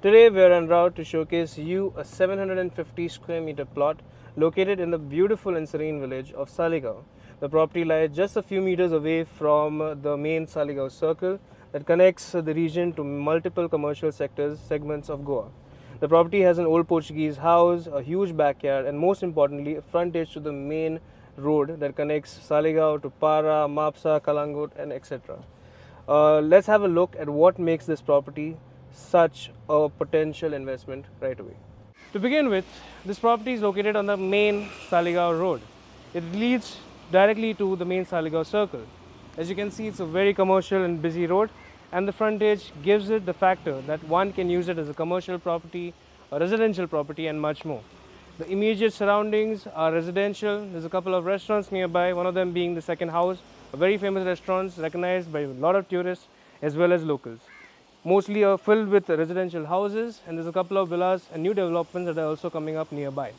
Today we are en route to showcase you a 750 square meter plot located in the beautiful and serene village of Saligao. The property lies just a few meters away from the main Saligao Circle that connects the region to multiple commercial segments of Goa. The property has an old Portuguese house, a huge backyard, and most importantly, a frontage to the main road that connects Saligao to Para, Mapsa, Kalangut, and etc. Let's have a look at what makes this property such a potential investment right away. To begin with, this property is located on the main Saligao road. It leads directly to the main Saligao Circle. As you can see, it's a very commercial and busy road, and the frontage gives it the factor that one can use it as a commercial property, a residential property, and much more. The immediate surroundings are residential. There's a couple of restaurants nearby, one of them being the Second House, a very famous restaurant recognized by a lot of tourists as well as locals. Mostly are filled with residential houses, and there's a couple of villas and new developments that are also coming up nearby.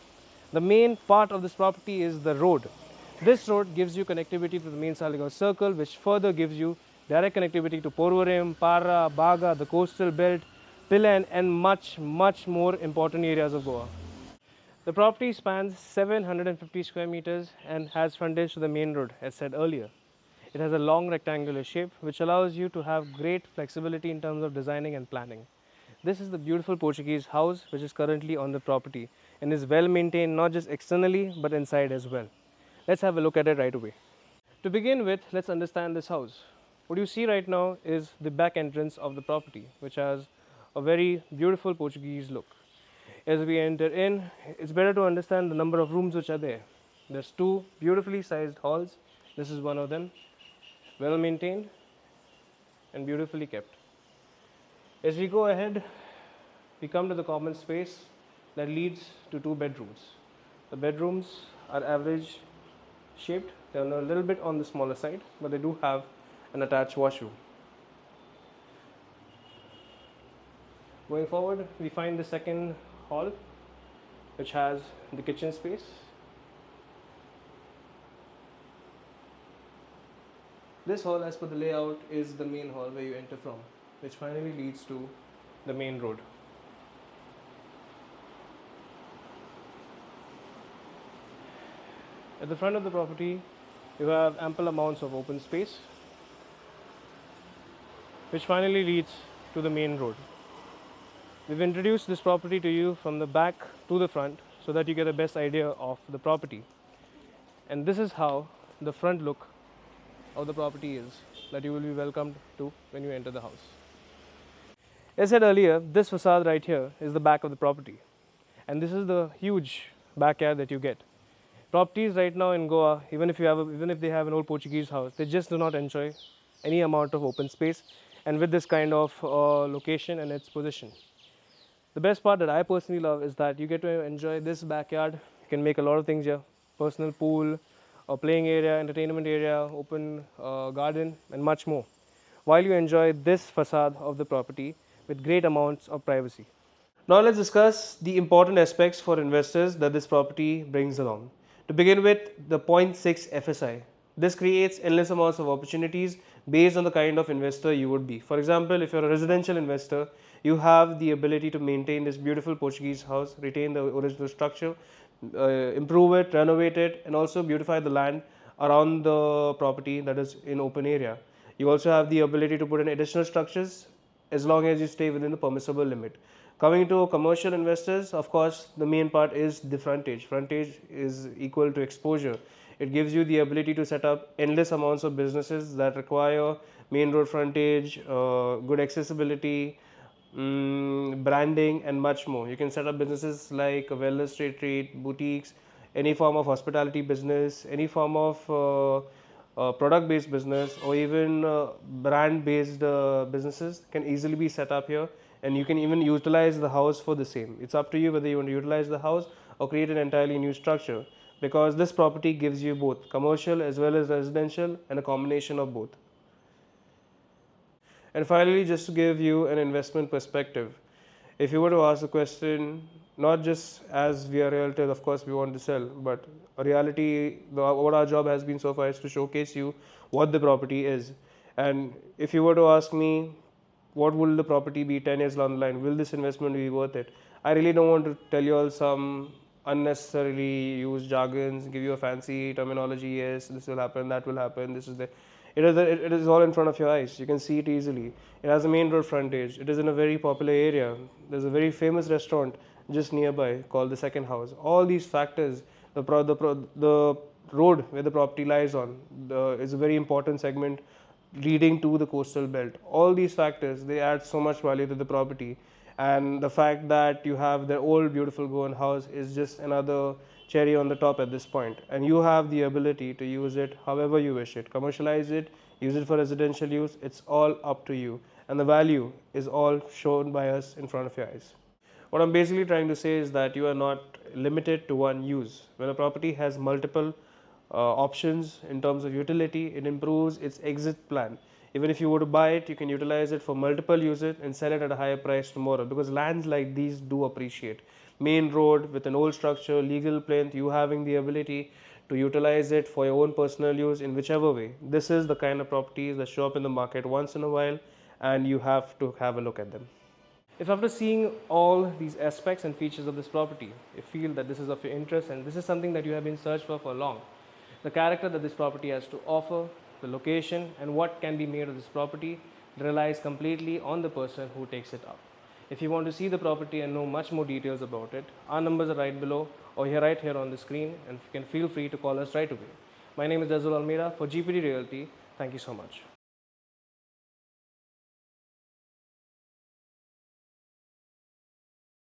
The main part of this property is the road. This road gives you connectivity to the main Saligao Circle, which further gives you direct connectivity to Porvorim, Para, Baga, the coastal belt, Pilan, and much more important areas of Goa. The property spans 750 square meters and has frontage to the main road, as said earlier. It has a long rectangular shape which allows you to have great flexibility in terms of designing and planning. This is the beautiful Portuguese house which is currently on the property and is well maintained not just externally but inside as well. Let's have a look at it right away. To begin with, let's understand this house. What you see right now is the back entrance of the property, which has a very beautiful Portuguese look. As we enter in, it's better to understand the number of rooms which are there. There's two beautifully sized halls. This is one of them, well maintained and beautifully kept. As we go ahead, we come to the common space that leads to two bedrooms. The bedrooms are average shaped. They are a little bit on the smaller side, but they do have an attached washroom. Going forward, we find the second hall, which has the kitchen space. This hall, as per the layout, is the main hall where you enter from, which finally leads to the main road. At the front of the property, you have ample amounts of open space, which finally leads to the main road. We've introduced this property to you from the back to the front so that you get the best idea of the property. And this is how the front look of the property is that you will be welcomed to when you enter the house. As said earlier, this facade right here is the back of the property, and this is the huge backyard that you get. Properties right now in Goa, even if they have an old Portuguese house, they just do not enjoy any amount of open space, and with this kind of location and its position. The best part that I personally love is that you get to enjoy this backyard. You can make a lot of things here: personal pool, a playing area, entertainment area, open garden, and much more, while you enjoy this facade of the property with great amounts of privacy. Now let's discuss the important aspects for investors that this property brings along. To begin with, the 0.6 FSI. This creates endless amounts of opportunities based on the kind of investor you would be. For example, if you're a residential investor, you have the ability to maintain this beautiful Portuguese house, retain the original structure, improve it, renovate it, and also beautify the land around the property that is in open area. You also have the ability to put in additional structures as long as you stay within the permissible limit. Coming to commercial investors, of course, the main part is the frontage. Frontage is equal to exposure. It gives you the ability to set up endless amounts of businesses that require main road frontage, good accessibility, branding, and much more. You can set up businesses like a wellness retreat, boutiques, any form of hospitality business, any form of product-based business, or even brand-based businesses can easily be set up here, and you can even utilize the house for the same. It's up to you whether you want to utilize the house or create an entirely new structure, because this property gives you both commercial as well as residential and a combination of both. And finally, just to give you an investment perspective, if you were to ask the question, not just as we are realtors, of course we want to sell, but a reality, what our job has been so far is to showcase you what the property is. And if you were to ask me, what will the property be 10 years down the line? Will this investment be worth it? I really don't want to tell you all some unnecessarily used jargons, give you a fancy terminology. Yes, this will happen, that will happen, this is the. It is all in front of your eyes. You can see it easily. It has a main road frontage. It is in a very popular area. There's a very famous restaurant just nearby called the Second House. All these factors, the road where the property lies on is a very important segment leading to the coastal belt. All these factors, they add so much value to the property, and the fact that you have the old beautiful Goan house is just another cherry on the top at this point. And you have the ability to use it however you wish it, commercialize it, use it for residential use. It's all up to you, and the value is all shown by us in front of your eyes. What I'm basically trying to say is that you are not limited to one use. When a property has multiple options in terms of utility, it improves its exit plan. Even if you were to buy it, you can utilize it for multiple uses and sell it at a higher price tomorrow, because lands like these do appreciate. Main road with an old structure, legal plinth, you having the ability to utilize it for your own personal use in whichever way. This is the kind of properties that show up in the market once in a while, and you have to have a look at them. If after seeing all these aspects and features of this property, you feel that this is of your interest and this is something that you have been searched for long, the character that this property has to offer, the location, and what can be made of this property relies completely on the person who takes it up. If you want to see the property and know much more details about it, our numbers are right below or here right here on the screen, and you can feel free to call us right away. My name is Azul Almeida for GPD Realty. Thank you so much.